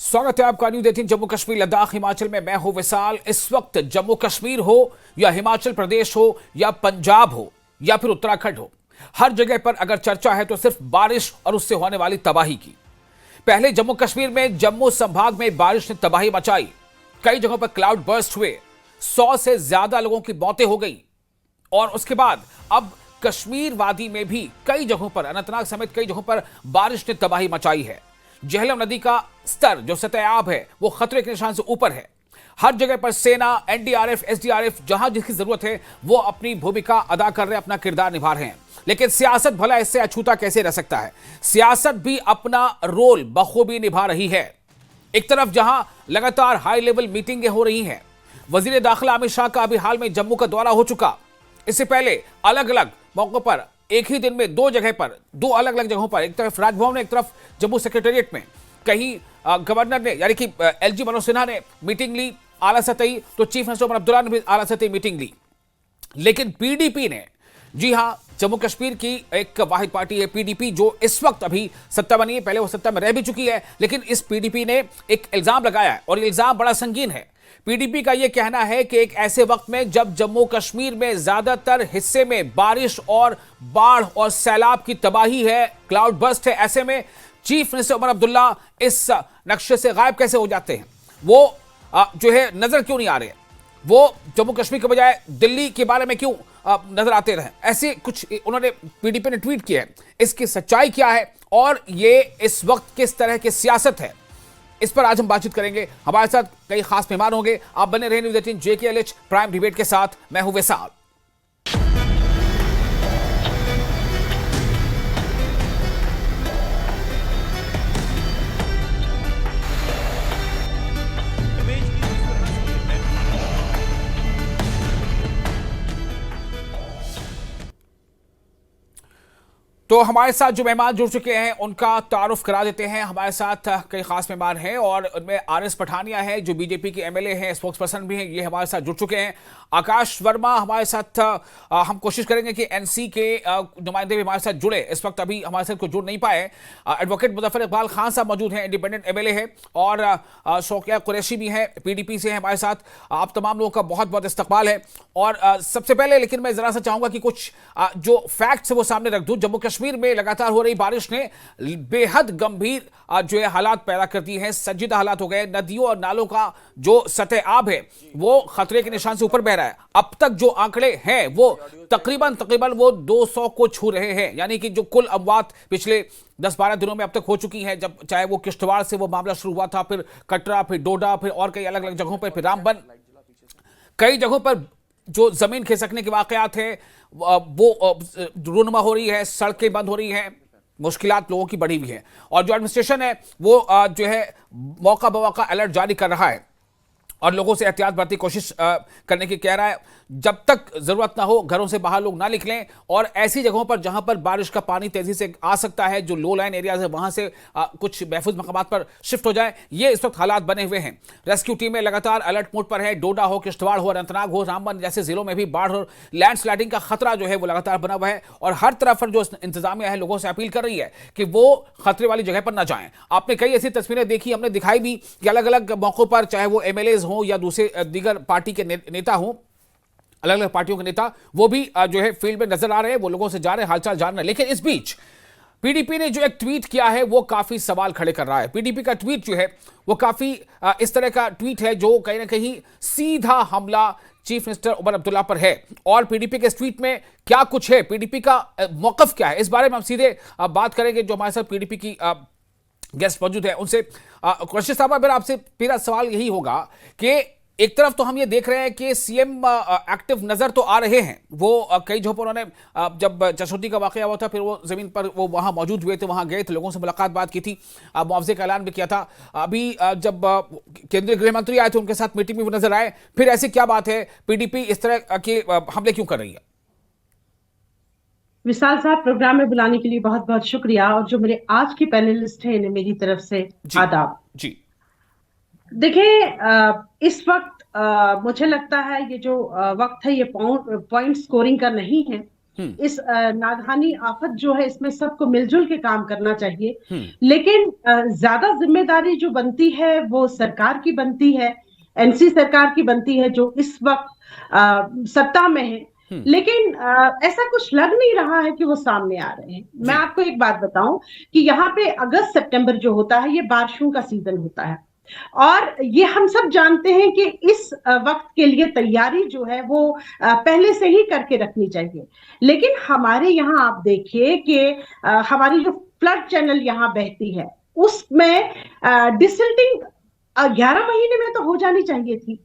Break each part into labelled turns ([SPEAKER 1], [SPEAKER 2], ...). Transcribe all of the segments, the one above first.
[SPEAKER 1] स्वागत है आपका न्यूज़ 18 जम्मू कश्मीर लद्दाख हिमाचल में। मैं हूं विशाल। इस वक्त जम्मू कश्मीर हो या हिमाचल प्रदेश हो या पंजाब हो या फिर उत्तराखंड हो, हर जगह पर अगर चर्चा है तो सिर्फ बारिश और उससे होने वाली तबाही की। पहले जम्मू कश्मीर में जम्मू संभाग में बारिश ने तबाही मचाई। कई जगहों पर क्लाउड बर्स्ट हुए, 100 से ज्यादा लोगों की मौतें हो गई। और उसके बाद अब कश्मीर वादी में भी कई जगहों पर, अनंतनाग समेत कई जगहों पर बारिश ने तबाही मचाई है। झेलम नदी का स्तर जो सतह आब है वो खतरे के निशान से ऊपर है। हर जगह पर सेना, एनडीआरएफ, एसडीआरएफ जहां जिसकी जरूरत है वो अपनी भूमिका अदा कर रहे हैं, अपना किरदार निभा रहे हैं। लेकिन सियासत भला इससे अछूता कैसे रह सकता है? सियासत भी अपना रोल बखूबी निभा रही है। एक तरफ जहां लगातार हाई लेवल मीटिंगें हो रही हैं, वजीर दाखिला अमित शाह का अभी हाल में जम्मू का दौरा हो चुका। इससे पहले अलग अलग मौकों पर एक ही दिन में दो जगह पर, दो अलग अलग जगहों पर, एक तरफ राजभवन में, एक तरफ जम्मू सेक्रेटेरिएट में, कहीं गवर्नर ने यानी कि एलजी मनोज सिन्हा ने मीटिंग ली आला सतही, तो चीफ मिनिस्टर उमर अब्दुल्ला ने भी आला सतही मीटिंग ली। लेकिन पीडीपी ने, जी हां, जम्मू कश्मीर की एक वाहिद पार्टी है पीडीपी, जो इस वक्त अभी सत्ता बनी है, पहले वो सत्ता में रह भी चुकी है, लेकिन इस पीडीपी ने एक इल्जाम लगाया है और ये इल्जाम बड़ा संगीन है। पीडीपी का यह कहना है कि एक ऐसे वक्त में जब जम्मू कश्मीर में ज्यादातर हिस्से में बारिश और बाढ़ और सैलाब की तबाही है, क्लाउड बर्स्ट है, ऐसे में चीफ मिनिस्टर उमर अब्दुल्ला इस नक्शे से गायब कैसे हो जाते हैं? वो जो है नजर क्यों नहीं आ रहे? वो जम्मू कश्मीर के बजाय दिल्ली के बारे में क्यों नजर आते रहे? ऐसे कुछ उन्होंने पीडीपी ने ट्वीट किया है। इसकी सच्चाई क्या है और ये इस वक्त किस तरह की सियासत है, इस पर आज हम बातचीत करेंगे। हमारे साथ कई खास मेहमान होंगे। आप बने रहे न्यूज़ 18 JKLH प्राइम डिबेट के साथ। मैं हूं विशाल। तो हमारे साथ जो मेहमान जुड़ चुके हैं उनका तारुफ करा देते हैं। हमारे साथ कई खास मेहमान हैं और उनमें आरएस पठानिया है जो बीजेपी के एमएलए हैं, स्पोक्स पर्सन भी हैं, ये हमारे साथ जुड़ चुके हैं। आकाश वर्मा हमारे साथ, हम कोशिश करेंगे कि एनसी के नुमाइंदे भी हमारे साथ जुड़े, इस वक्त अभी हमारे साथ को जुड़ नहीं पाए। एडवोकेट मुजफ्फर इकबाल खान साहब मौजूद हैं, इंडिपेंडेंट एमएलए है, और शौकिया कुरैशी भी हैं, पीडीपी से हैं हमारे साथ। आप तमाम लोगों का बहुत बहुत इस्तकबाल है। और सबसे पहले लेकिन मैं जरा सा चाहूंगा कि कुछ जो फैक्ट्स है वो सामने रख दूं। जम्मू कश्मीर में लगातार हो रही बारिश ने बेहद गंभीर जो है हालात पैदा कर दिए हैं। संजीदा हालात हो गए। नदियों और नालों का जो सतह आब है वो खतरे के निशान से ऊपर बह रहा है। अब तक जो आंकड़े हैं वो तकरीबन वो 200 को छू रहे हैं, यानी कि जो कुल अमवात पिछले 10-12 दिनों में अब तक हो चुकी हैं, जब चाहे वो किश्तवाड़ से वो मामला शुरू हुआ था, फिर कटरा, फिर डोडा, फिर और कई अलग अलग जगहों पर, फिर रामबन, कई जगहों पर जो जमीन खिसकने के वाकयात है वो रूनुमा हो रही है, सड़कें बंद हो रही हैं, मुश्किलात लोगों की बढ़ी हुई है। और जो एडमिनिस्ट्रेशन है वो जो है मौका बमौका अलर्ट जारी कर रहा है और लोगों से एहतियात बरतने की कोशिश करने की कह रहा है। जब तक जरूरत ना हो घरों से बाहर लोग ना निकलें, और ऐसी जगहों पर जहां पर बारिश का पानी तेजी से आ सकता है, जो लो लाइन एरियाज है, वहां से कुछ महफूज मकामात पर शिफ्ट हो जाए। ये इस वक्त हालात बने हुए हैं। रेस्क्यू टीमें लगातार अलर्ट मोड पर है। डोडा हो, किश्तवाड़ हो, अनंतनाग हो, रामबन जैसे जिलों में भी बाढ़ और लैंडस्लाइडिंग का खतरा जो है वो लगातार बना हुआ है। और हर तरफ पर जो इंतजामिया है लोगों से अपील कर रही है कि वो खतरे वाली जगह पर ना जाएं। आपने कई ऐसी तस्वीरें देखी, हमने दिखाई भी कि अलग अलग मौकों पर, चाहे वो एमएलएज हों या दूसरे दीगर पार्टी के नेता हों, अलग अलग पार्टियों के नेता, वो भी जो है फील्ड में नजर आ रहे हैं, वो लोगों से जा रहे हैं, हालचाल जान रहे हैं। लेकिन इस बीच पीडीपी ने जो एक ट्वीट किया है वो काफी सवाल खड़े कर रहा है। पीडीपी का ट्वीट जो है वो काफी इस तरह का ट्वीट है जो कहीं ना कहीं सीधा हमला चीफ मिनिस्टर उमर अब्दुल्ला पर है। और पीडीपी के इस ट्वीट में क्या कुछ है, पीडीपी का मौकफ क्या है, इस बारे में हम सीधे बात करेंगे। जो हमारे साथ पीडीपी की गेस्ट मौजूद है उनसे। कुरैशी साहब, मेरा आपसे मेरा सवाल यही होगा कि एक तरफ तो हम ये देख रहे हैं कि सीएम एक्टिव नजर तो आ रहे हैं, वो कई जगहों पर उन्होंने, जब जसोदी का वाकया हुआ था फिर वो जमीन पर वो वहां मौजूद हुए थे, वहां गए थे, लोगों से मुलाकात बात की थी, मुआवजे का ऐलान भी किया था। अभी जब केंद्रीय गृह मंत्री आए थे उनके साथ मीटिंग में वो नजर आए। फिर ऐसी क्या बात है, पीडीपी इस तरह के हमले क्यों कर रही है?
[SPEAKER 2] विशाल साहब, प्रोग्राम में बुलाने के लिए बहुत बहुत शुक्रिया। और जो मेरे आज के पैनलिस्ट हैं इन्हें मेरी तरफ से आदाब।
[SPEAKER 1] जी।
[SPEAKER 2] देखिए, इस वक्त मुझे लगता है ये जो वक्त है ये पॉइंट स्कोरिंग का नहीं है। इस नागहानी आफत जो है इसमें सबको मिलजुल के काम करना चाहिए। लेकिन ज्यादा जिम्मेदारी जो बनती है वो सरकार की बनती है, एनसी सरकार की बनती है जो इस वक्त सत्ता में है। लेकिन ऐसा कुछ लग नहीं रहा है कि वो सामने आ रहे हैं। मैं आपको एक बात बताऊं कि यहाँ पे अगस्त सितंबर जो होता है ये बारिशों का सीजन होता है, और ये हम सब जानते हैं कि इस वक्त के लिए तैयारी जो है वो पहले से ही करके रखनी चाहिए। लेकिन हमारे यहाँ आप देखिए कि हमारी जो फ्लड चैनल यहाँ बहती है उसमें डिसिल्टिंग 11 महीने में तो हो जानी चाहिए थी,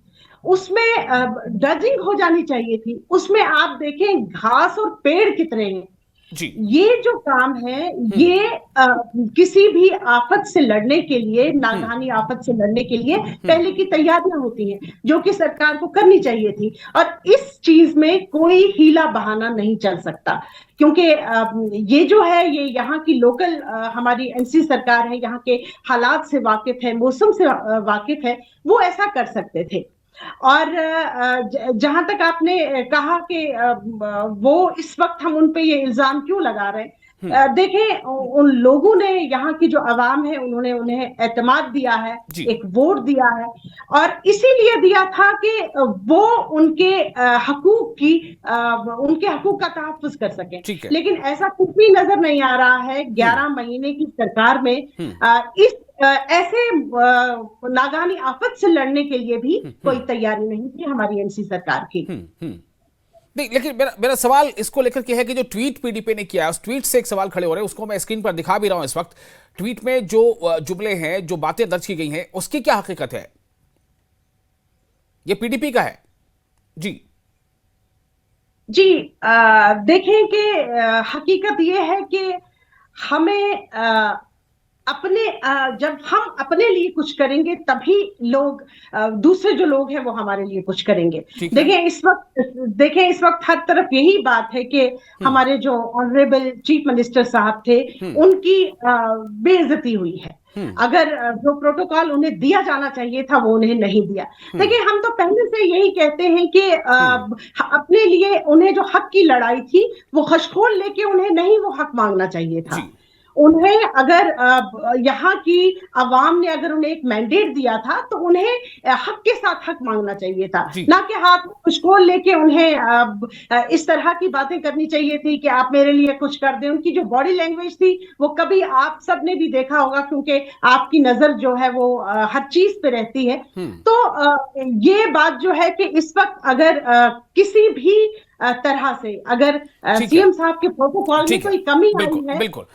[SPEAKER 2] उसमें ड्रजिंग हो जानी चाहिए थी, उसमें आप देखें घास और पेड़ कितने हैं।
[SPEAKER 1] जी।
[SPEAKER 2] ये जो काम है ये किसी भी आफत से लड़ने के लिए, नागहानी आफत से लड़ने के लिए पहले की तैयारियां होती हैं जो कि सरकार को करनी चाहिए थी, और इस चीज में कोई हीला बहाना नहीं चल सकता, क्योंकि ये जो है ये यहाँ की लोकल हमारी एनसी सरकार है, यहाँ के हालात से वाकिफ है, मौसम से वाकिफ है, वो ऐसा कर सकते थे। और जहां तक आपने कहा कि वो इस वक्त हम उन पे ये इल्जाम क्यों लगा रहे हैं, देखें उन लोगों ने, यहाँ की जो आवाम है उन्होंने उन्हें एतमाद दिया है, एक वोट दिया है, और इसीलिए दिया था कि वो उनके हकूक की उनके हकूक का तहफ्फुज़ कर सकें। लेकिन ऐसा कुछ भी नजर नहीं आ रहा है 11 महीने की सरकार में। इस ऐसे नागहानी आफत से लड़ने के लिए भी कोई तैयारी नहीं थी हमारी एनसी सरकार की।
[SPEAKER 1] नहीं, लेकिन मेरा सवाल इसको लेकर के है कि जो ट्वीट पीडीपी ने किया, उस ट्वीट से एक सवाल खड़े हो रहे हैं, उसको मैं स्क्रीन पर दिखा भी रहा हूं इस वक्त। ट्वीट में जो जुमले हैं, जो बातें दर्ज की गई हैं, उसकी क्या हकीकत है? ये पीडीपी का है जी।
[SPEAKER 2] जी, देखें कि हकीकत ये है कि हमें अपने जब हम अपने लिए कुछ करेंगे तभी लोग, दूसरे जो लोग हैं वो हमारे लिए कुछ करेंगे। देखें इस वक्त हर तरफ यही बात है कि हमारे जो ऑनरेबल चीफ मिनिस्टर साहब थे उनकी बेइज्जती हुई है। अगर जो प्रोटोकॉल उन्हें दिया जाना चाहिए था वो उन्हें नहीं दिया। देखिए, हम तो पहले से यही कहते हैं कि अपने लिए उन्हें जो हक की लड़ाई थी वो खशखोल लेके उन्हें नहीं वो हक मांगना चाहिए था। उन्हें अगर यहाँ की आवाम ने अगर उन्हें एक मैंडेट दिया था तो उन्हें हक के साथ हक मांगना चाहिए था, ना कि हाथ में खुशकोल लेके उन्हें इस तरह की बातें करनी चाहिए थी कि आप मेरे लिए कुछ कर दें। उनकी जो बॉडी लैंग्वेज थी वो कभी आप सब ने भी देखा होगा, क्योंकि आपकी नजर जो है वो हर चीज पे रहती है। तो ये बात जो है कि इस वक्त अगर किसी भी तरह से अगर सीएम साहब के प्रोटोकॉल में कोई कमी आई है,
[SPEAKER 1] बिल्कुल।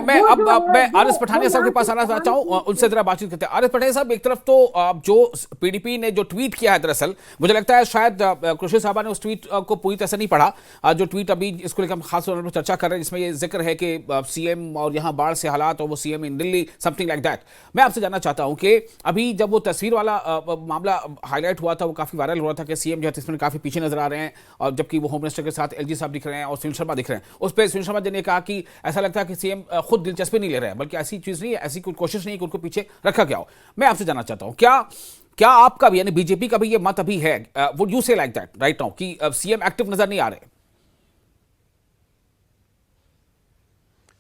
[SPEAKER 1] मैं आरिस पठानिया साहब के पास आना चाहता हूं, उनसे जरा बातचीत करते हैं। आरिस पठानिया साहब, एक तरफ तो जो पीडीपी ने जो ट्वीट किया है, दरअसल मुझे लगता है शायद कृषि साहबा ने उस ट्वीट को पूरी तरह से नहीं पढ़ा। जो ट्वीट अभी इसको लेकर हम खास तौर पर चर्चा कर रहे हैं, जिसमें ये जिक्र है कि सीएम और यहाँ बाढ़ से हालात और वो CM in Delhi, something like that. मैं आपसे जानना चाहता हूं कि अभी जब वो तस्वीर वाला मामला हाईलाइट हुआ था, वो काफी वायरल हुआ था कि सीएम जो है इसमें काफी पीछे नजर आ रहे हैं, और जबकि वो होम मिनिस्टर के साथ एलजी साहब दिख रहे हैं और सुनील शर्मा दिख रहे हैं। उस पर सुनील शर्मा जी ने कहा कि ऐसा लगता है कि सीएम खुद दिलचस्पी नहीं ले रहे हैं, बल्कि ऐसी चीज नहीं है, ऐसी कोई कोशिश नहीं है कि उनको पीछे रखा गया हो। मैं आपसे जानना चाहता हूं, क्या आपका भी, यानी बीजेपी का भी ये मत अभी है, वुड यू से लाइक दैट राइट नाउ, कि सीएम एक्टिव नजर नहीं आ रहे?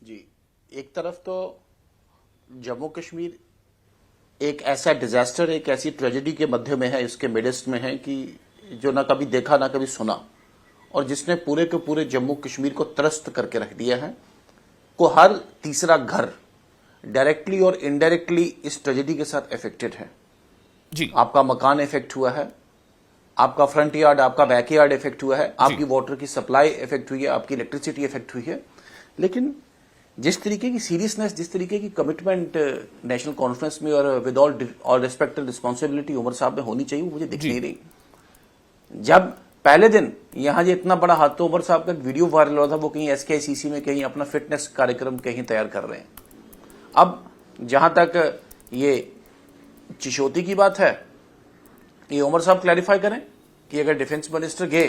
[SPEAKER 3] जी, एक तरफ तो जम्मू कश्मीर एक ऐसा डिजास्टर, एक ऐसी ट्रेजेडी के मध्य में है, इसके मिडस्ट में है कि जो ना कभी देखा ना कभी सुना, और जिसने पूरे के पूरे जम्मू कश्मीर को त्रस्त करके रख दिया है। को हर तीसरा घर डायरेक्टली और इनडायरेक्टली इस ट्रेजेडी के साथ अफेक्टेड है
[SPEAKER 1] जी।
[SPEAKER 3] आपका मकान इफेक्ट हुआ है, आपका फ्रंट यार्ड, आपका बैक यार्ड इफेक्ट हुआ है, आपकी वाटर की सप्लाई इफेक्ट हुई है, आपकी इलेक्ट्रिसिटी इफेक्ट हुई है। लेकिन जिस तरीके की सीरियसनेस, जिस तरीके की कमिटमेंट नेशनल कॉन्फ्रेंस में और with all respect and responsibility Omar sahab में होनी चाहिए, वो मुझे दिख नहीं रही। जब पहले दिन यहां जो इतना बड़ा हादसा, उमर साहब का वीडियो वायरल हुआ था, वो कहीं एसकेआईसीसी में कहीं अपना फिटनेस कार्यक्रम कहीं तैयार कर रहे हैं। अब जहां तक ये चिशोती की बात है, ये उमर साहब क्लैरिफाई करें कि अगर डिफेंस मिनिस्टर गए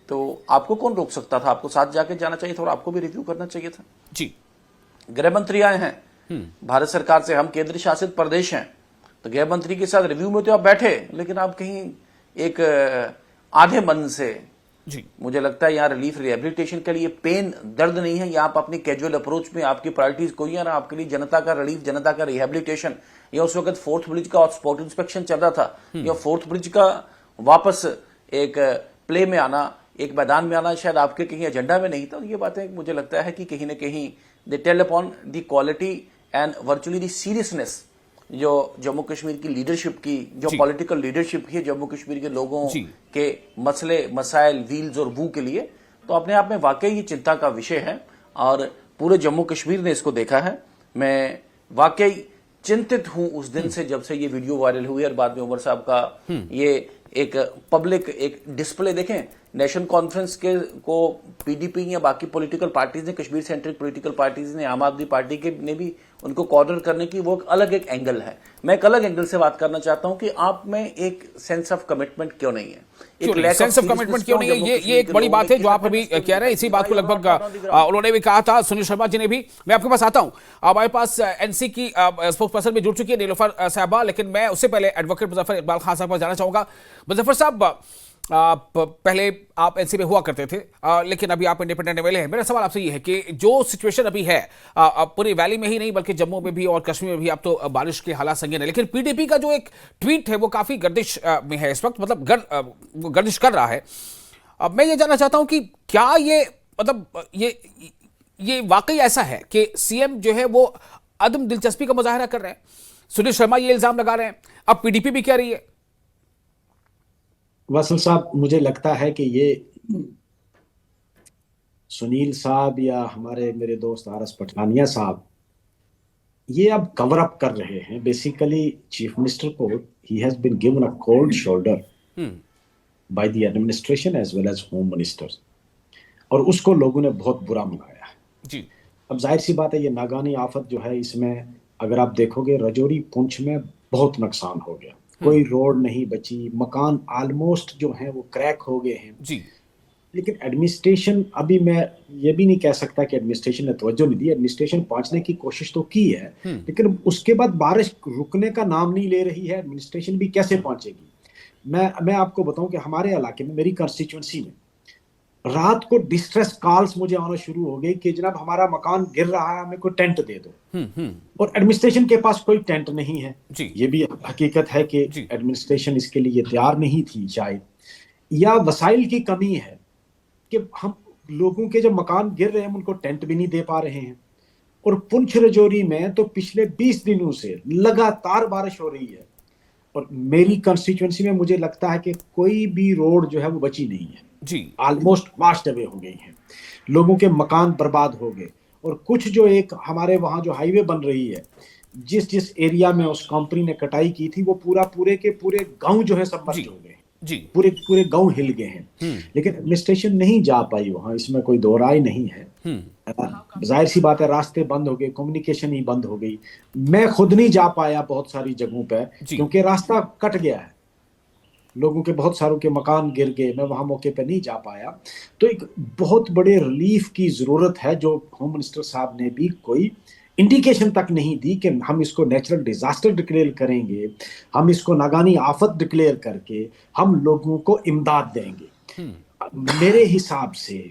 [SPEAKER 3] तो आपको कौन रोक सकता था? आपको साथ जाके जाना चाहिए था और आपको भी रिव्यू करना चाहिए था
[SPEAKER 1] जी।
[SPEAKER 3] गृह मंत्री आए हैं भारत सरकार से, हम केंद्र शासित प्रदेश हैं, तो गृह मंत्री के साथ रिव्यू में तो आप बैठे, लेकिन आप कहीं एक आधे मन से
[SPEAKER 1] जी।
[SPEAKER 3] मुझे लगता है यहाँ रिलीफ रिहेबिलिटेशन के लिए पेन दर्द नहीं है, या आप अपनी कैजुअल अप्रोच में आपकी प्रायोरिटीज कोई है ना, आपके लिए जनता का रिलीफ, जनता का रिहेबिलिटेशन, या उस वक्त फोर्थ ब्रिज का स्पॉट इंस्पेक्शन चल रहा था, या फोर्थ ब्रिज का वापस एक प्ले में आना, एक मैदान में आना शायद आपके कहीं एजेंडा में नहीं था। ये बातें मुझे लगता है कि कहीं ना कहीं they tell upon the quality and virtually the seriousness जो जम्मू कश्मीर की लीडरशिप की, जो पॉलिटिकल लीडरशिप की है जम्मू कश्मीर के लोगों के मसले मसाइल व्हील्स और वू के लिए, तो अपने आप में वाकई ये चिंता का विषय है और पूरे जम्मू कश्मीर ने इसको देखा है। मैं वाकई चिंतित हूं उस दिन से जब से ये वीडियो वायरल हुई और बाद में उमर साहब का ये एक पब्लिक एक डिस्प्ले देखें, नेशनल कॉन्फ्रेंस के को पीडीपी या बाकी पॉलिटिकल पार्टीज ने, कश्मीर सेंट्रिक पॉलिटिकल पार्टीज ने, आम आदमी पार्टी के ने भी उनको कॉर्नर करने की वो अलग एक एंगल है। मैं एक अलग एंगल से बात करना चाहता हूं कि आप में एक सेंस ऑफ कमिटमेंट क्यों नहीं है,
[SPEAKER 1] एक सेंस ऑफ कमिटमेंट क्यों नहीं है, ये एक बड़ी बात है जो आप अभी कह रहे हैं। इसी बात को लगभग उन्होंने भी कहा था, सुनील शर्मा जी ने भी। मैं आपके पास आता हूं, हमारे पास एनसी की स्पोक्स पर्सन भी जुड़ चुकी है नीलोफर साहबा, लेकिन मैं उससे पहले एडवोकेट मुजफ्फर इकबाल खान साहब पर जाना चाहूंगा। मुजफ्फर साहब, पहले आप एनसी में हुआ करते थे, लेकिन अभी आप इंडिपेंडेंट एमएलए हैं। मेरा सवाल आपसे ये है कि जो सिचुएशन अभी है पूरी वैली में ही नहीं बल्कि जम्मू में भी और कश्मीर में भी, अब तो बारिश के हालात संगीन है, लेकिन पीडीपी का जो एक ट्वीट है वो काफी गर्दिश में है इस वक्त, मतलब गर्दिश कर रहा है। अब मैं ये जानना चाहता हूं कि क्या ये मतलब ये वाकई ऐसा है कि सीएम जो है वो अदम दिलचस्पी का मुजाहरा कर रहे हैं? सुनील शर्मा ये इल्जाम लगा रहे हैं, अब पीडीपी भी कह रही है।
[SPEAKER 4] वासिल साहब, मुझे लगता है कि ये सुनील साहब या हमारे मेरे दोस्त आरएस पठानिया साहब ये अब कवर अप कर रहे हैं। बेसिकली चीफ मिनिस्टर को he has been given a cold shoulder by the administration as well as home minister, और उसको लोगों ने बहुत बुरा मनाया
[SPEAKER 1] जी।
[SPEAKER 4] अब जाहिर सी बात है ये नागानी आफत जो है, इसमें अगर आप देखोगे रजौरी पुंछ में बहुत नुकसान हो गया, कोई रोड नहीं बची, मकान ऑलमोस्ट जो है वो क्रैक हो गए हैं
[SPEAKER 1] जी।
[SPEAKER 4] लेकिन एडमिनिस्ट्रेशन, अभी मैं ये भी नहीं कह सकता कि एडमिनिस्ट्रेशन ने तवज्जो नहीं दी, एडमिनिस्ट्रेशन पहुंचने की कोशिश तो की है, लेकिन उसके बाद बारिश रुकने का नाम नहीं ले रही है। एडमिनिस्ट्रेशन भी कैसे पहुंचेगी? मैं आपको बताऊं कि हमारे इलाके में, मेरी कंस्टिट्यूएंसी में, रात को डिस्ट्रेस कॉल्स मुझे आना शुरू हो गई कि जनाब हमारा मकान गिर रहा है, हमें कोई टेंट दे दो। और एडमिनिस्ट्रेशन के पास कोई टेंट नहीं है
[SPEAKER 1] जी।
[SPEAKER 4] ये भी हकीकत है कि एडमिनिस्ट्रेशन इसके लिए तैयार नहीं थी शायद, या वसाइल की कमी है कि हम लोगों के जो मकान गिर रहे हैं उनको टेंट भी नहीं दे पा रहे हैं। और पुंछ रजौरी में तो पिछले 20 दिनों से लगातार बारिश हो रही है, और मेरी कंस्टिट्यूएंसी में मुझे लगता है कि कोई भी रोड जो है वो बची नहीं है
[SPEAKER 1] जी।
[SPEAKER 4] ऑलमोस्ट वास्ट अवे हो गई हैं, लोगों के मकान बर्बाद हो गए। और कुछ जो एक हमारे वहां जो हाईवे बन रही है, जिस एरिया में उस कंपनी ने कटाई की थी, वो पूरे के पूरे गांव जो है सब बर्बाद हो गए
[SPEAKER 1] जी।
[SPEAKER 4] पूरे गांव हिल गए हैं। लेकिन एडमिनिस्ट्रेशन नहीं जा पाई वहां, इसमें कोई दो राय नहीं है। जाहिर सी बात है रास्ते बंद हो गए, कम्युनिकेशन ही बंद हो गई। मैं खुद नहीं जा पाया बहुत सारी जगहों पे क्योंकि रास्ता कट गया है, लोगों के बहुत सारों के मकान गिर गए, मैं वहां मौके पे नहीं जा पाया। तो एक बहुत बड़े रिलीफ की जरूरत है, जो होम मिनिस्टर साहब ने भी कोई इंडिकेशन तक नहीं दी कि हम इसको नेचुरल डिजास्टर डिक्लेयर करेंगे, हम इसको नागानी आफत डिक्लेयर करके हम लोगों को इमदाद देंगे। मेरे हिसाब से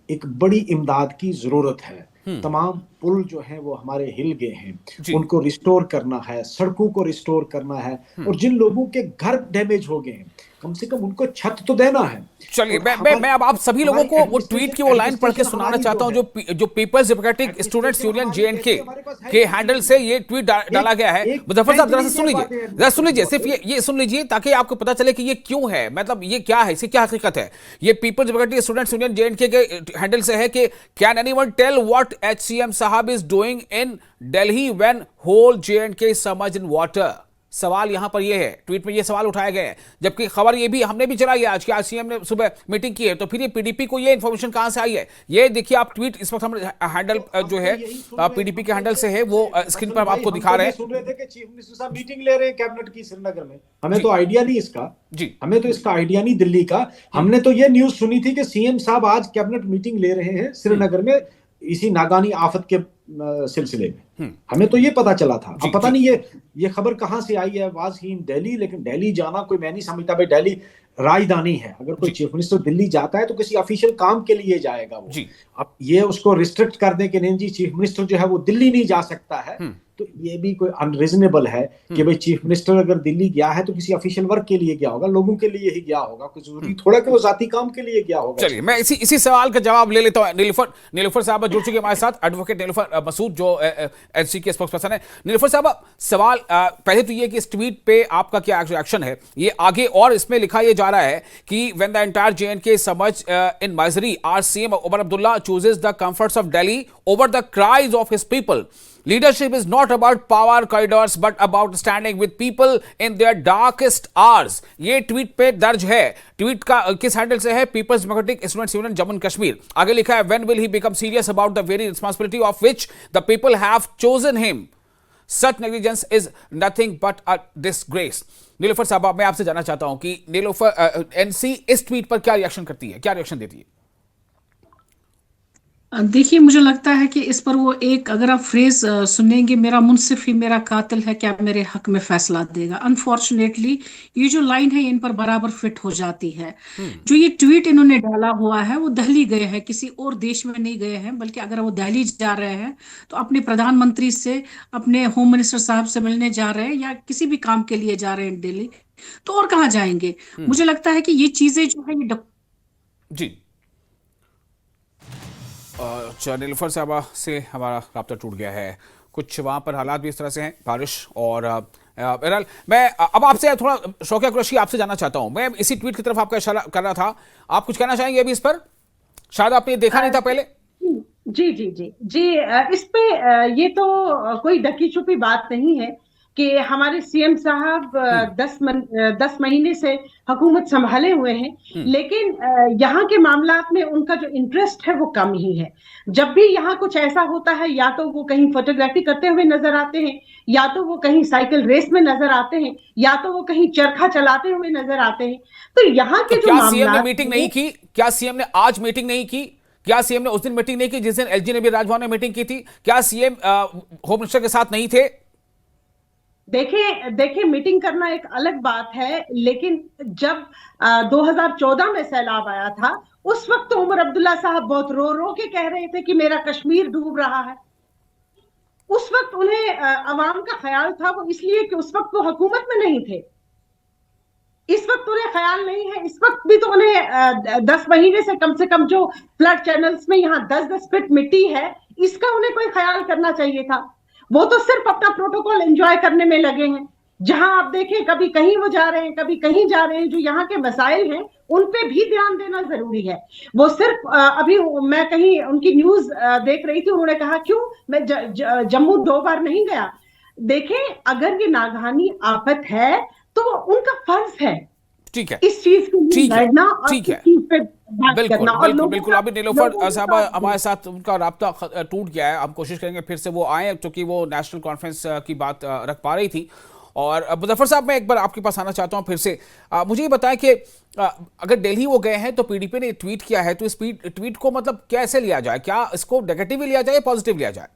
[SPEAKER 4] एक बड़ी इमदाद की जरूरत है। तमाम पुल जो हैं वो हमारे हिल गए हैं, उनको रिस्टोर करना है, सड़कों को रिस्टोर करना है, और जिन लोगों के घर डैमेज हो गए हैं कम से कम उनको छत तो देना है।
[SPEAKER 1] चलिए मैं अब आप सभी लोगों को वो ट्वीट की वो लाइन पढ़ के सुनाना चाहता हूं जो People's Democratic Students Union J and K के हैंडल से ये ट्वीट डाला गया है। मुजफ्फर साहब जरा सुन लीजिए, सिर्फ ये सुन लीजिए ताकि आपको पता चले कि ये क्यों है, मतलब ये क्या है, इसकी क्या हकीकत है। ये People's Democratic Students Union J and K के हैंडल से है कि can anyone tell what HCM साहब is doing in Delhi when whole J and K is submerged in water. सवाल यहां पर यह है, ट्वीट में ये सवाल उठाए गए हैं, जबकि खबर ये भी हमने भी चलाई है आज की, आज सीएम ने सुबह मीटिंग की है। तो फिर ये पीडीपी को ये इंफॉर्मेशन कहां से आई है? ये देखिए आप ट्वीट इस वक्त हम हैंडल जो है पीडीपी के हैंडल से है वो स्क्रीन पर हम आपको दिखा रहे हैं।
[SPEAKER 4] सुन रहे थे कि चीफ मिनिस्टर साहब मीटिंग ले रहे हैं कैबिनेट की श्रीनगर में, हमें तो आइडिया नहीं इसका
[SPEAKER 1] जी,
[SPEAKER 4] हमें तो इसका आइडिया नहीं दिल्ली का। हमने तो ये न्यूज सुनी थी कि सीएम साहब आज कैबिनेट मीटिंग ले रहे हैं श्रीनगर में इसी नागानी आफत के सिलसिले में। हमें तो ये पता चला था, अब पता नहीं ये खबर कहाँ से आई है, वाज ही इन दिल्ली। लेकिन दिल्ली जाना कोई, मैं नहीं समझता भाई दिल्ली राजधानी है। अगर कोई चीफ मिनिस्टर दिल्ली जाता है तो किसी ऑफिशियल काम के लिए जाएगा वो। अब ये उसको रिस्ट्रिक्ट कर दे कि नहीं जी चीफ मिनिस्टर जो है वो दिल्ली नहीं जा सकता है, तो ये भी कोई अनरीजनेबल है कि भाई चीफ मिनिस्टर अगर दिल्ली गया है तो किसी ऑफिशियल वर्क के लिए गया होगा, लोगों के लिए ही गया होगा, कुछ जरूरी थोड़ा कि वो जाती काम के लिए गया होगा।
[SPEAKER 1] चलिए मैं इसी सवाल का जवाब ले लेता हूं। नीलुफर साहब जुड़ चुके हमारे साथ, एडवोकेट नीलुफर मसूद जो एनसी के स्पोक्स पर्सन है। नीलुफर साहब, सवाल पहले तो ये कि इस ट्वीट पे आपका क्या रिएक्शन है? ये आगे और इसमें लिखा ये जा रहा है कि when the entire JNK submerge in misery, our CM Omar Abdullah chooses the comforts of Delhi over the cries of his people. Leadership is not about power corridors but about standing with people in their darkest hours. ये tweet पे दर्ज है। Tweet का किस handle से है? People's Democratic Students Union Jammu and Kashmir. आगे लिखा है when will he become serious about the very responsibility of which the people have chosen him. Such negligence is nothing but a disgrace. नीलुफर साहब, मैं आपसे जानना चाहता हूं कि नीलुफर एनसी इस ट्वीट पर क्या रिएक्शन करती है, क्या रिएक्शन देती है?
[SPEAKER 5] देखिए, मुझे लगता है कि इस पर वो एक, अगर आप फ्रेज सुनेंगे, मेरा मुंसिफ ही मेरा कातिल है, क्या मेरे हक में फैसला देगा। अनफॉर्चुनेटली ये जो लाइन है इन पर बराबर फिट हो जाती है। जो ये ट्वीट इन्होंने डाला हुआ है वो दिल्ली गए हैं, किसी और देश में नहीं गए हैं, बल्कि अगर वो दिल्ली जा रहे हैं तो अपने प्रधानमंत्री से, अपने होम मिनिस्टर साहब से मिलने जा रहे हैं या किसी भी काम के लिए जा रहे हैं दिल्ली, तो और कहाँ जाएंगे। मुझे लगता है कि ये चीजें जो है ये
[SPEAKER 1] जी नीलुफर साहबा से हमारा राब्ता टूट गया है। कुछ वहाँ पर हालात भी इस तरह से हैं, बारिश और बहरहाल मैं अब आपसे थोड़ा शौकिया कुरैशी आपसे जानना चाहता हूँ। मैं इसी ट्वीट की तरफ आपका इशारा कर रहा था, आप कुछ कहना चाहेंगे अभी इस पर? शायद आपने देखा नहीं था पहले।
[SPEAKER 2] जी जी जी जी इस पे ये तो कोई ढकी छुपी बात नहीं है कि हमारे सीएम साहब 10 महीने से हुकूमत संभाले हुए हैं, लेकिन यहाँ के मामलात में उनका जो इंटरेस्ट है वो कम ही है। जब भी यहाँ कुछ ऐसा होता है, या तो वो कहीं फोटोग्राफी करते हुए नजर आते हैं, या तो वो कहीं साइकिल रेस में नजर आते हैं, या तो वो कहीं चरखा चलाते हुए नजर आते हैं। तो यहाँ के जो
[SPEAKER 1] क्या सीएम ने मीटिंग नहीं की? क्या सीएम ने आज मीटिंग नहीं की? क्या सीएम ने उस दिन मीटिंग नहीं की जिस दिन एलजी ने भी राजभवन में मीटिंग की थी? क्या सीएम होम मिनिस्टर के साथ नहीं थे?
[SPEAKER 2] देखिए मीटिंग करना एक अलग बात है, लेकिन जब 2014 में सैलाब आया था, उस वक्त तो उमर अब्दुल्ला साहब बहुत रो रो के कह रहे थे कि मेरा कश्मीर डूब रहा है। उस वक्त उन्हें अवाम का ख्याल था, वो इसलिए कि उस वक्त वो हुकूमत में नहीं थे। इस वक्त उन्हें ख्याल नहीं है। इस वक्त भी तो उन्हें 10 महीने से कम जो फ्लड चैनल्स में यहाँ 10-10 फीट मिट्टी है, इसका उन्हें कोई ख्याल करना चाहिए था। वो तो सिर्फ अपना प्रोटोकॉल एंजॉय करने में लगे हैं। जहां आप देखें, कभी कहीं वो जा रहे हैं, कभी कहीं जा रहे हैं। जो यहाँ के मसाइल हैं उन पे भी ध्यान देना जरूरी है। वो सिर्फ अभी मैं कहीं उनकी न्यूज देख रही थी, उन्होंने कहा क्यों मैं जम्मू 2 बार नहीं गया। देखें, अगर ये नागहानी आफत है तो उनका फर्ज है,
[SPEAKER 1] ठीक है,
[SPEAKER 2] इस चीज को लड़ना और
[SPEAKER 1] ठीक है,
[SPEAKER 2] इस चीज पे बात
[SPEAKER 1] बिल्कुल
[SPEAKER 2] करना।
[SPEAKER 1] बिल्कुल बिल्कुल। अभी नीलुफर साहब हमारे साथ, उनका राब्ता टूट गया है। हम कोशिश करेंगे फिर से वो आए, क्योंकि वो नेशनल कॉन्फ्रेंस की बात रख पा रही थी। और मुजफ्फर साहब, मैं एक बार आपके पास आना चाहता हूं फिर से। मुझे ये बताएं कि अगर दिल्ली वो गए हैं तो पीडीपी ने ट्वीट किया है, तो इस ट्वीट को मतलब कैसे लिया जाए? क्या इसको नेगेटिव लिया जाए या पॉजिटिव लिया जाए?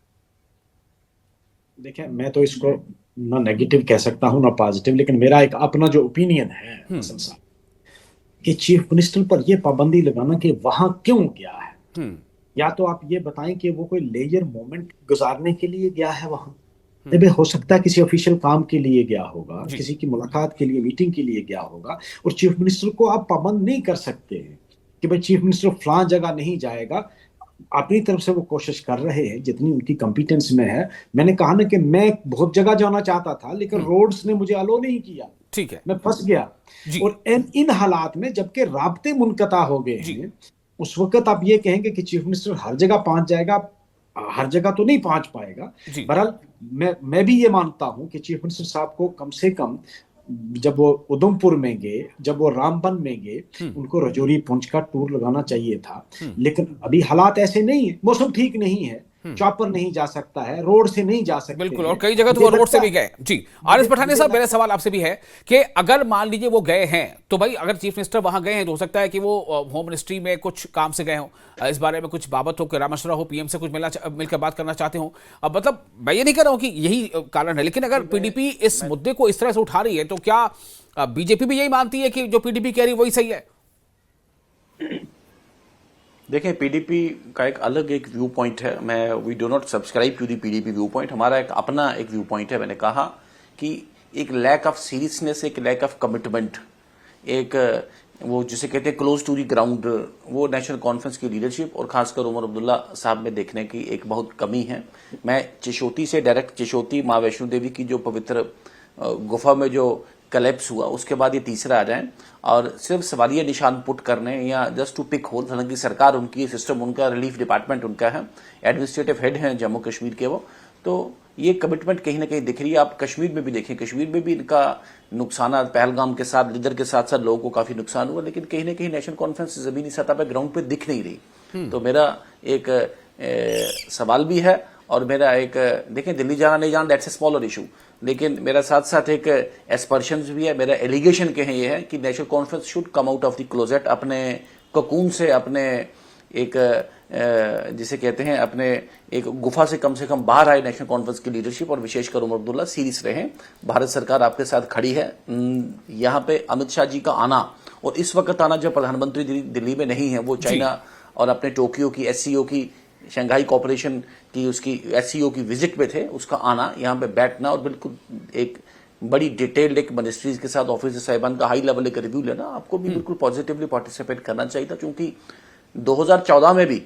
[SPEAKER 4] देखिए, मैं तो इसको ना नेगेटिव कह सकता हूं ना पॉजिटिव, लेकिन मेरा एक अपना जो ओपिनियन है हसन साहब, कि चीफ मिनिस्टर पर यह पाबंदी लगाना कि वहां क्यों गया है, या तो आप ये बताएं कि वो कोई लेजर मोमेंट गुजारने के लिए गया है वहां। हो सकता है किसी ऑफिशियल काम के लिए गया होगा, किसी की मुलाकात के लिए, मीटिंग के लिए गया होगा, और चीफ मिनिस्टर को आप पाबंद नहीं कर सकते हैं कि भाई चीफ मिनिस्टर फलां जगह नहीं जाएगा। अपनी तरफ से वो कोशिश कर रहे हैं जितनी उनकी कॉम्पिटेंस में है। मैंने कहा ना कि मैं बहुत जगह जाना चाहता था, लेकिन रोड्स ने मुझे अलो नहीं किया,
[SPEAKER 1] ठीक है,
[SPEAKER 4] मैं फंस गया। और इन हालात में जबकि राब्ते मुनक़ता हो गए हैं, उस वक्त आप ये कहेंगे कि चीफ मिनिस्टर हर जगह पहुंच जाएगा, हर जगह तो नहीं पहुंच पाएगा। बहरहाल मैं भी ये मानता हूं कि चीफ मिनिस्टर साहब को कम से कम जब वो उधमपुर में गए, जब वो रामबन में गए, उनको रजौरी पुंछ का टूर लगाना चाहिए था। लेकिन अभी हालात ऐसे नहीं है, मौसम ठीक नहीं है, चॉपर नहीं जा सकता है, रोड से नहीं जा सकते
[SPEAKER 1] बिल्कुल,
[SPEAKER 4] हैं।
[SPEAKER 1] और कई जगह तो वो रोड से भी गए। जी आर एस पठानिया साहब, मेरा सवाल आपसे भी है कि अगर मान लीजिए वो गए हैं, तो भाई अगर चीफ मिनिस्टर वहां गए हैं तो हो सकता है कि वो होम मिनिस्ट्री में कुछ काम से गए हों, इस बारे में कुछ बाबत हो, कोई राय मशवरा हो, पीएम से कुछ मिलकर बात करना चाहते हो। अब मतलब मैं ये नहीं कह रहा हूं कि यही कारण है, लेकिन अगर पीडीपी इस मुद्दे को इस तरह से उठा रही है तो क्या बीजेपी भी यही मानती है कि जो पीडीपी कह रही है वही सही है?
[SPEAKER 3] देखें, पीडीपी का एक व्यू पॉइंट है। मैं we do not subscribe to the PDP view point. हमारा अपना एक व्यू पॉइंट है। मैंने कहा कि एक लैक ऑफ सीरियसनेस, एक लैक ऑफ कमिटमेंट, एक वो जिसे कहते हैं क्लोज टू दी ग्राउंड, वो नेशनल कॉन्फ्रेंस की लीडरशिप और खासकर उमर अब्दुल्ला साहब में देखने की एक बहुत कमी है। मैं चिशोती से डायरेक्ट, चिशोती माँ वैष्णो देवी की जो पवित्र गुफा में जो कलेप्स हुआ, उसके बाद ये तीसरा आ जाए और सिर्फ सवालिया निशान पुट करने या जस्ट टू पिक होल। हालांकि सरकार उनकी, सिस्टम उनका, रिलीफ डिपार्टमेंट उनका है, एडमिनिस्ट्रेटिव हेड हैं जम्मू कश्मीर के वो, तो ये कमिटमेंट कहीं ना कहीं दिख रही है। आप कश्मीर में भी देखें, कश्मीर में भी इनका नुकसान, पहलगाम के साथ लीडर के साथ साथ लोगों को काफी नुकसान हुआ, लेकिन कहीं ना कहीं नेशनल कॉन्फ्रेंस जमीनी सतह पर ग्राउंड पे दिख नहीं रही। तो मेरा एक सवाल भी है और मेरा एक, देखें दिल्ली जाना नहीं जाना दैट्स ए स्मॉलर इशू, लेकिन मेरा साथ साथ एक एस्पर्शंस भी है। मेरा एलिगेशन कहें ये है कि national conference should come out of the closet, अपने ककून से, अपने एक जिसे कहते हैं अपने एक गुफा से कम बाहर आए नेशनल कॉन्फ्रेंस की लीडरशिप, और विशेषकर उमर अब्दुल्ला सीरियस रहे। भारत सरकार आपके साथ खड़ी है। यहाँ पे अमित शाह जी का आना, और इस वक्त आना जब प्रधानमंत्री दिल्ली में नहीं है, वो चाइना और अपने टोक्यो की एससीओ की, शंघाई कॉपरेशन की, उसकी एससीओ की विजिट पे थे, उसका आना, यहाँ पे बैठना और बिल्कुल एक बड़ी डिटेल्ड एक मिनिस्ट्रीज के साथ ऑफिसर साहिबान का हाई लेवल एक रिव्यू लेना, आपको भी बिल्कुल पॉजिटिवली पार्टिसिपेट करना चाहिए था। क्योंकि 2014 में भी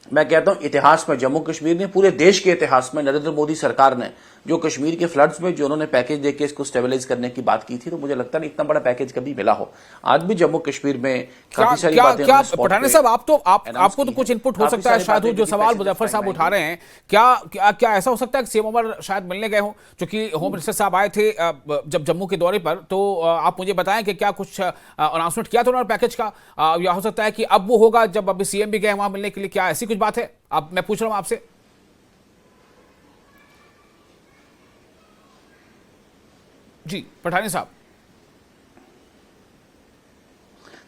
[SPEAKER 3] मैं कहता हूं इतिहास में, जम्मू कश्मीर ने, पूरे देश के इतिहास में नरेंद्र मोदी सरकार ने जो कश्मीर के फ्लड्स में जो उन्होंने पैकेज देके इसको स्टेबलाइज करने की बात की थी, तो मुझे लगता नहीं इतना बड़ा पैकेज कभी मिला हो। आज भी जम्मू कश्मीर में काफी सारी बातें
[SPEAKER 1] पठानिया साहब, आपको तो कुछ इनपुट हो सकता है शायद, जो सवाल मुजफ्फर साहब उठा रहे हैं, क्या ऐसा हो सकता है कि सीएम उमर शायद मिलने गए हो, क्योंकि होम मिनिस्टर साहब आए थे जब जम्मू के दौरे पर, तो आप मुझे बताएं कि क्या कुछ अनाउंसमेंट किया था उन्होंने पैकेज का, या हो सकता है कि अब वो होगा जब अभी सीएम भी गए वहां मिलने के लिए, क्या ऐसी कुछ बात है? अब मैं पूछ रहा हूं आपसे। जी पठानिया साहब,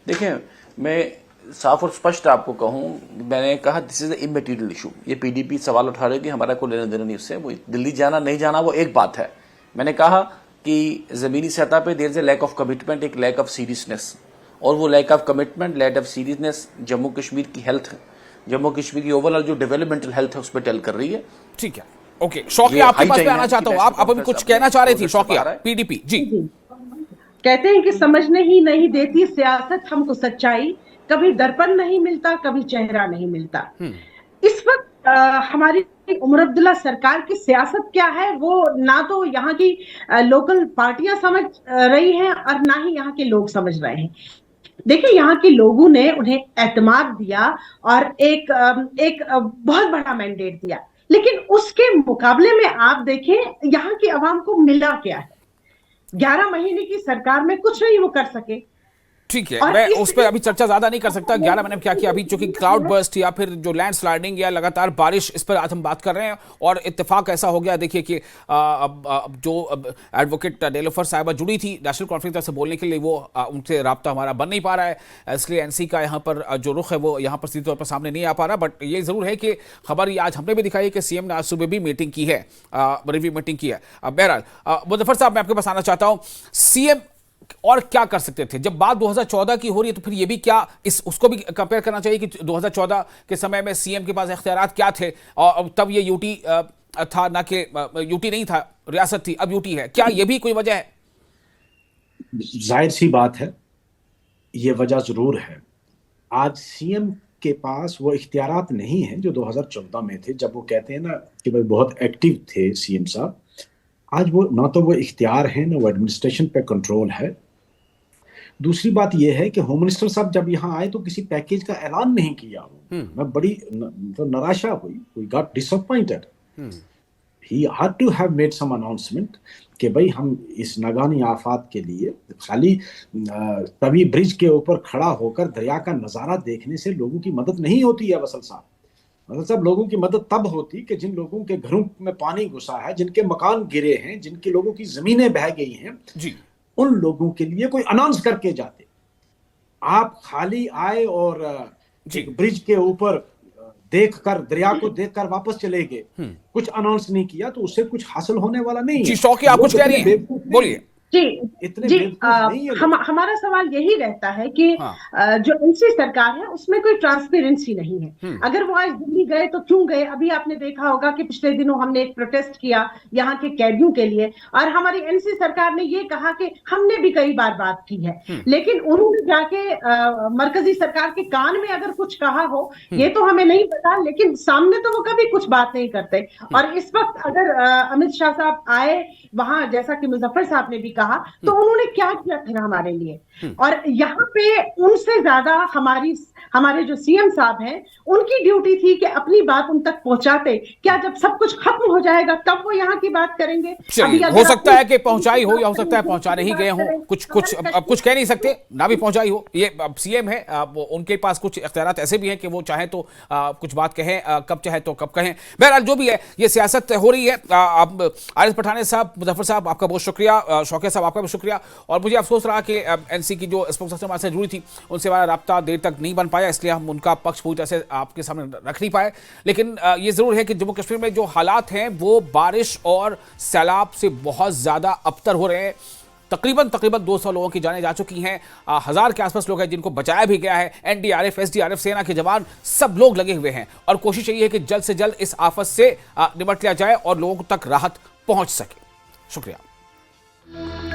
[SPEAKER 3] देखिए मैं साफ और स्पष्ट आपको कहूं, मैंने कहा दिस इज ए इमैटेरियल इशू। ये पीडीपी सवाल उठा रही है कि हमारा कोई लेना देना नहीं उससे, वो दिल्ली जाना नहीं जाना वो एक बात है। मैंने कहा कि जमीनी सतह पे there is a lack of commitment, एक लैक ऑफ सीरियसनेस, और वो lack of commitment, lack of seriousness Jammu Kashmir की हेल्थ, जम्मू कश्मीर की ओवरऑल जो डेवलपमेंटल हेल्थ है उस पर टेल कर रही है।
[SPEAKER 1] ठीक है, ओके। शौकिया, आपके पास आना चाहता हूं, आप अभी कुछ कहना चाह रही थी शौकिया, पीडीपी जी।
[SPEAKER 2] कहते हैं कि समझने ही नहीं देती सियासत हमको सच्चाई, कभी दर्पण नहीं मिलता, कभी चेहरा नहीं मिलता। इस वक्त हमारी उमर अब्दुल्ला सरकार की सियासत क्या है, वो ना तो यहाँ की लोकल पार्टियां समझ रही हैं और ना ही यहाँ के लोग समझ रहे हैं। देखिए, यहाँ के लोगों ने उन्हें एतमाद दिया और एक बहुत बड़ा मैंडेट दिया, लेकिन उसके मुकाबले में आप देखें यहाँ की आवाम को मिला क्या है। 11 महीने की सरकार में कुछ नहीं वो कर सके।
[SPEAKER 1] ठीक है, मैं उस पर अभी चर्चा ज्यादा नहीं कर सकता। 11 महीने में क्या किया अभी, चूंकि क्लाउड बर्स्ट या फिर जो लैंड स्लाइडिंग या लगातार बारिश, इस पर आज हम बात कर रहे हैं। और इत्तेफाक ऐसा हो गया, देखिए कि जो एडवोकेट नीलोफर साहिबा जुड़ी थी नेशनल कॉन्फ्रेंस से बोलने के लिए, वो उनसे राब्ता हमारा बन नहीं पा रहा है, इसलिए एनसी का यहाँ पर जो रुख है वो यहाँ पर सीधे तौर पर सामने नहीं आ पा रहा। बट ये जरूर है कि खबर ये आज हमने भी दिखाई है कि सीएम ने आज सुबह भी मीटिंग की है, रिव्यू मीटिंग की है। बहरहाल मुजफ्फर साहब, मैं आपके पास आना चाहता हूँ, सीएम और क्या कर सकते थे? जब बात 2014 की हो रही है तो फिर ये भी क्या उसको भी कंपेयर करना चाहिए कि 2014 के समय में सीएम के पास इख्तियारात क्या थे, और तब ये यूटी था, ना कि यूटी नहीं था, रियासत थी, अब यूटी है। क्या ये भी कोई वजह है?
[SPEAKER 4] जाहिर सी बात है, ये वजह जरूर है। आज सीएम के पास वो इख्तियारात नहीं है जो 2014 में थे, जब वो कहते हैं ना कि भाई बहुत एक्टिव थे सीएम साहब। आज वो ना तो वो इख्तियार है, ना वो एडमिनिस्ट्रेशन पे कंट्रोल है। दूसरी बात यह है कि होम मिनिस्टर साहब जब यहाँ आए तो किसी पैकेज का ऐलान नहीं किया। मैं बड़ी तो निराशा हुई, we got disappointed. He had to have made some announcement कि भाई हम इस नागानी आफात के लिए खाली तवी ब्रिज के ऊपर खड़ा होकर दरिया का नजारा देखने से लोगों की मदद नहीं होती है वसल साहब। मतलब सब लोगों की मदद तब होती कि जिन लोगों के घरों में पानी घुसा है, जिनके मकान गिरे हैं, जिनके लोगों की जमीनें बह गई हैं,
[SPEAKER 1] जी
[SPEAKER 4] उन लोगों के लिए कोई अनाउंस करके जाते। आप खाली आए और
[SPEAKER 1] जी
[SPEAKER 4] एक ब्रिज के ऊपर देखकर, दरिया को देखकर वापस चले गए, कुछ अनाउंस नहीं किया, तो उससे कुछ हासिल होने वाला नहीं
[SPEAKER 1] जी
[SPEAKER 4] है।
[SPEAKER 1] शौकी, आप
[SPEAKER 4] लोग
[SPEAKER 1] कुछ कह रही
[SPEAKER 4] इतने
[SPEAKER 1] हैं,
[SPEAKER 4] बेवकूफ नहीं
[SPEAKER 1] बोलिए।
[SPEAKER 4] हैं।
[SPEAKER 2] जी
[SPEAKER 4] इतने
[SPEAKER 2] जी
[SPEAKER 4] बेवकूफ नहीं है लोग।
[SPEAKER 2] हमारा सवाल यही रहता है कि
[SPEAKER 1] हाँ
[SPEAKER 2] जो एनसी सरकार है उसमें कोई ट्रांसपेरेंसी नहीं है। अगर वो आज दिल्ली गए तो क्यों गए? अभी आपने देखा होगा कि पिछले दिनों हमने एक प्रोटेस्ट किया यहाँ के कैदियों के लिए, और हमारी एनसी सरकार ने ये कहा कि हमने भी कई बार बात की है, लेकिन उन्होंने जाके मरकजी सरकार के कान में अगर कुछ कहा हो ये तो हमें नहीं पता, लेकिन सामने तो वो कभी कुछ बात नहीं करते। और इस वक्त अगर अमित शाह साहब आए वहां, जैसा कि मुजफ्फर साहब ने भी कहा, तो उन्होंने क्या किया था हमारे लिए? और यहाँ पे उनसे ज्यादा हमारे जो सीएम साहब हैं उनकी ड्यूटी थी कि अपनी बात उन तक पहुंचाते। क्या जब सब कुछ खत्म हो जाएगा तब वो यहाँ की बात करेंगे?
[SPEAKER 1] चलिए, हो सकता है कि पहुंचाई हो, या हो सकता है पहुंचाने ही गए हो, कुछ अब कुछ कह नहीं सकते, ना भी पहुंचाई हो। ये अब सीएम है, उनके पास कुछ इख्तियारात ऐसे भी हैं कि वो चाहे तो कुछ बात कहें, कब चाहे तो कब कहें। बहरहाल जो भी है, ये सियासत हो रही है। अब आरिफ पठानिया साहब, मुजफ्फर साहब, आपका बहुत शुक्रिया, शौकिया साहब आपका भी शुक्रिया। और मुझे अफसोस रहा कि एनसी की जो स्पोक्सपर्सन हमारे से जुड़ी थी उनसे हमारा राब्ता देर तक नहीं बन पाया, इसलिए हम उनका पक्ष पूरी तरह से आपके सामने रख नहीं पाए। लेकिन ये जरूर है कि जम्मू कश्मीर में जो हालात हैं वो बारिश और सैलाब से बहुत ज्यादा अबतर हो रहे हैं। तकरीबन 200 लोगों की जानें जा चुकी हैं, 1000 के आसपास लोग हैं जिनको बचाया भी गया है। एनडीआरएफ, एसडीआरएफ, सेना के जवान सब लोग लगे हुए हैं और कोशिश यही है कि जल्द से जल्द इस आफत से निपट लिया जाए और लोगों तक राहत पहुंच सके। शुक्रिया।